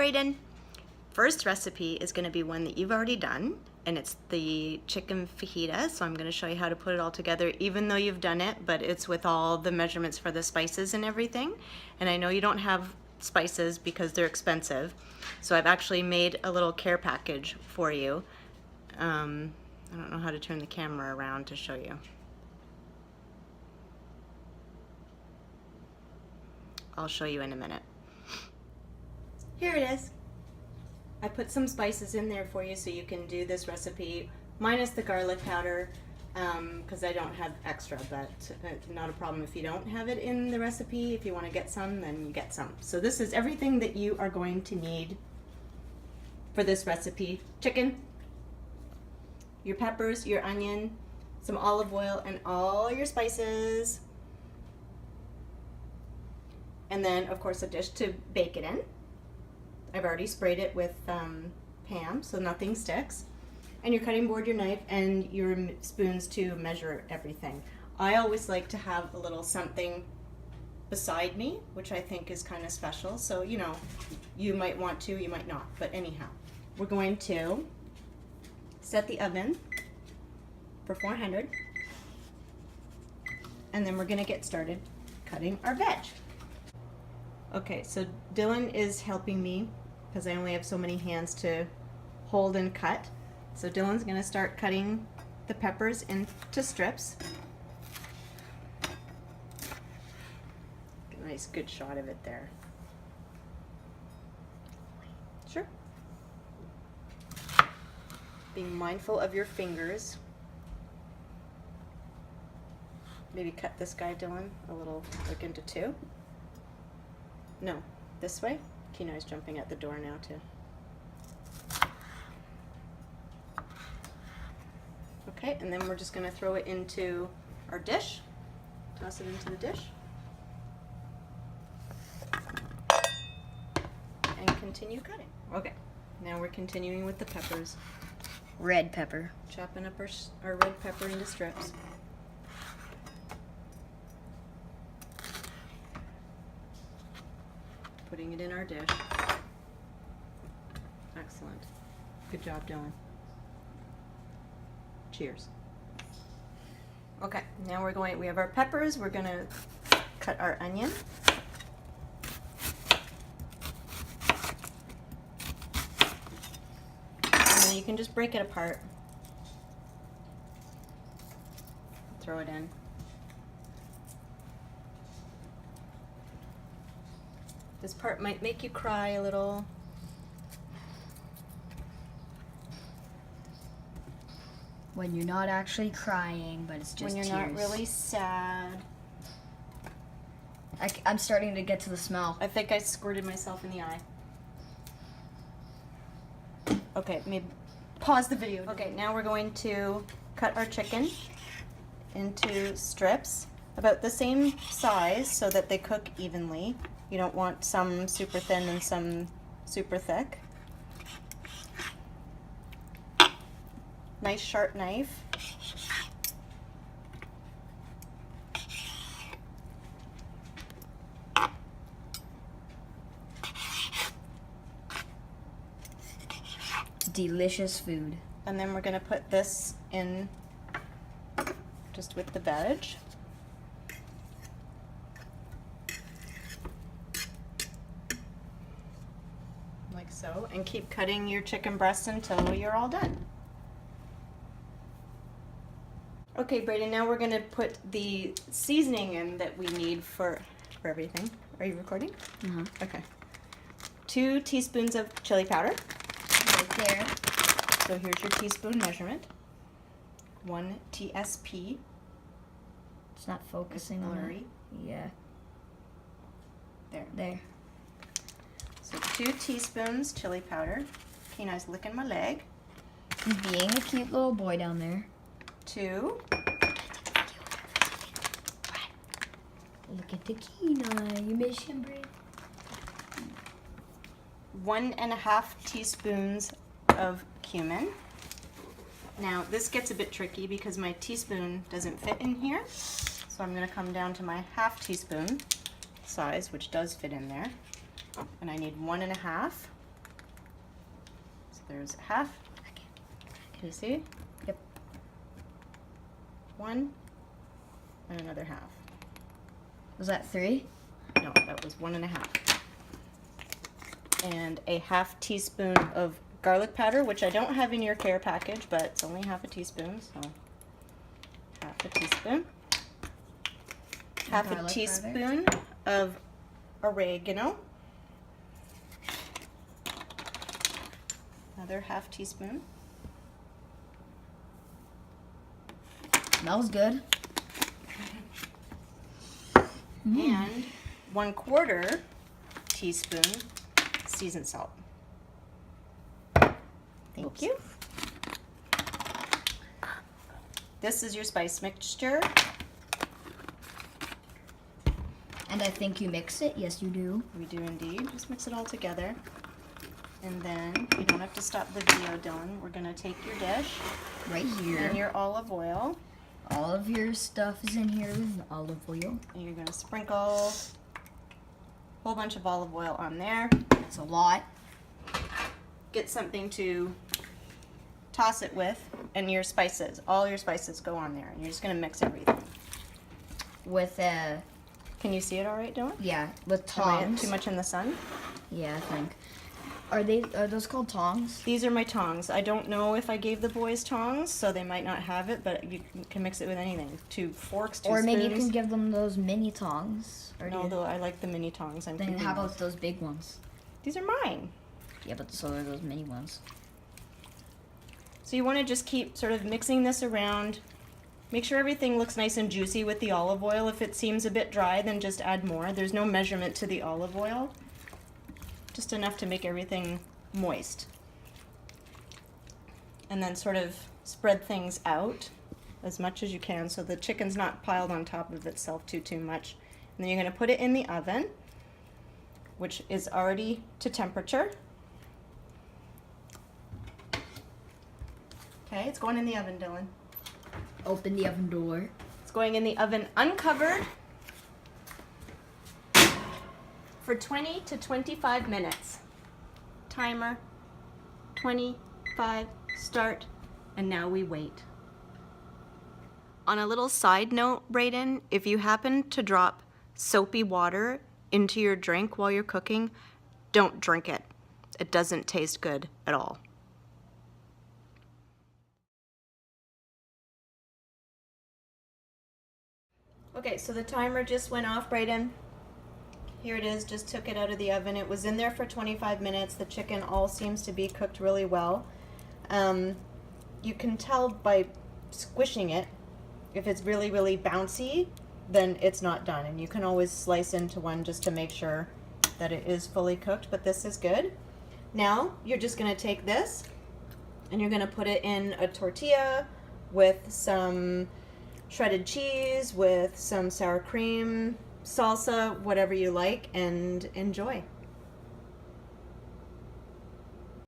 Brayden. First recipe is going to be one that you've already done, and it's the chicken fajita. So I'm going to show you how to put it all together, even though you've done it, but it's with all the measurements for the spices and everything. And I know you don't have spices because they're expensive, so I've actually made a little care package for you. I don't know how to turn the camera around to show you. I'll show you in a minute. Here it is. I put some spices in there for you so you can do this recipe minus the garlic powder, because I don't have extra, but not a problem if you don't have it in the recipe. If you want to get some, then you get some. So this is everything that you are going to need for this recipe. Chicken, your peppers, your onion, some olive oil, and all your spices. And then, of course, a dish to bake it in. I've already sprayed it with Pam, so nothing sticks. And your cutting board, your knife, and your spoons to measure everything. I always like to have a little something beside me, which I think is kind of special. So, you know, you might want to, you might not. But anyhow, we're going to set the oven for 400. And then we're going to get started cutting our veg. Okay, so Dylan is helping me because I only have so many hands to hold and cut. So Dylan's going to start cutting the peppers into strips. Get a nice good shot of it there. Sure. Being mindful of your fingers. Maybe cut this guy, Dylan, a little, like into two. No, this way. Keno's jumping at the door now too. Okay, and then we're just going to throw it into our dish. Toss it into the dish. And continue cutting. Okay, now we're continuing with the peppers. Red pepper. Chopping up our red pepper into strips. Putting it in our dish. Excellent. Good job, Dylan. Cheers. Okay, now we have our peppers. We're going to cut our onion. And then you can just break it apart. Throw it in. This part might make you cry a little. When you're not actually crying, but it's just when you're tears. not really sad. I'm starting to get to the smell. I think I squirted myself in the eye. Okay, maybe pause the video. Okay, now we're going to cut our chicken into strips about the same size so that they cook evenly. You don't want some super thin and some super thick. Nice sharp knife. Delicious food. And then we're going to put this in just with the veg. Like so. And keep cutting your chicken breasts until you're all done. Okay, Brayden, now we're going to put the seasoning in that we need for everything. Are you recording? Uh-huh. Okay. 2 teaspoons of chili powder. Right there. So here's your teaspoon measurement. 1 TSP. It's not focusing on Blurry. it. Yeah. There. There. So 2 teaspoons chili powder. Kenai's licking my leg. He's being a cute little boy down there. 2. Look at the Kenai. You miss him, Brayden? 1.5 teaspoons of cumin. Now this gets a bit tricky because my teaspoon doesn't fit in here, so I'm going to come down to my 1/2 teaspoon size, which does fit in there, and I need 1.5. there's half. Can you see? Yep. One and another half. Was that 3? No, that was 1.5. And a half teaspoon of garlic powder, which I don't have in your care package, but it's only half a teaspoon, so half a teaspoon. Half a teaspoon of oregano. Another half teaspoon. Smells good. And 1/4 teaspoon seasoned salt. Thank you. This is your spice mixture. And I think you mix it. Yes, you do. We do indeed. Just mix it all together. And then you don't have to stop the video, Dylan. We're going to take your dish Right here. and your olive oil. All of your stuff is in here with olive oil. And you're going to sprinkle a whole bunch of olive oil on there. It's a lot. Get something to toss it with, and your spices. All your spices go on there. And you're just going to mix everything. With Can you see it all right, Dylan? yeah, with Am I tongs. too much in the sun? Yeah, I think. Are those called tongs? These are my tongs. I don't know if I gave the boys tongs, so they might not have it, but you can mix it with anything. 2 forks, 2 Or spoons. maybe you can give them those mini tongs. Or No, though I like the mini tongs. I'm then keeping how those. about those big ones? These are mine. Yeah, but so are those mini ones. So you want to just keep sort of mixing this around. Make sure everything looks nice and juicy with the olive oil. If it seems a bit dry, then just add more. There's no measurement to the olive oil. Just enough to make everything moist. And then sort of spread things out as much as you can so the chicken's not piled on top of itself too much. And then you're going to put it in the oven, which is already to temperature. Okay, it's going in the oven, Dylan. Open the oven door. It's going in the oven uncovered for 20 to 25 minutes. Timer, 25, start, and now we wait. On a little side note, Brayden, if you happen to drop soapy water into your drink while you're cooking, don't drink it. It doesn't taste good at all. Okay, so the timer just went off, Brayden. Here it is, just took it out of the oven. It was in there for 25 minutes. The chicken all seems to be cooked really well. You can tell by squishing it, if it's really, really bouncy, then it's not done. And you can always slice into one just to make sure that it is fully cooked, but this is good. Now, you're just gonna take this and you're gonna put it in a tortilla with some shredded cheese, with some sour cream, salsa, whatever you like, and enjoy.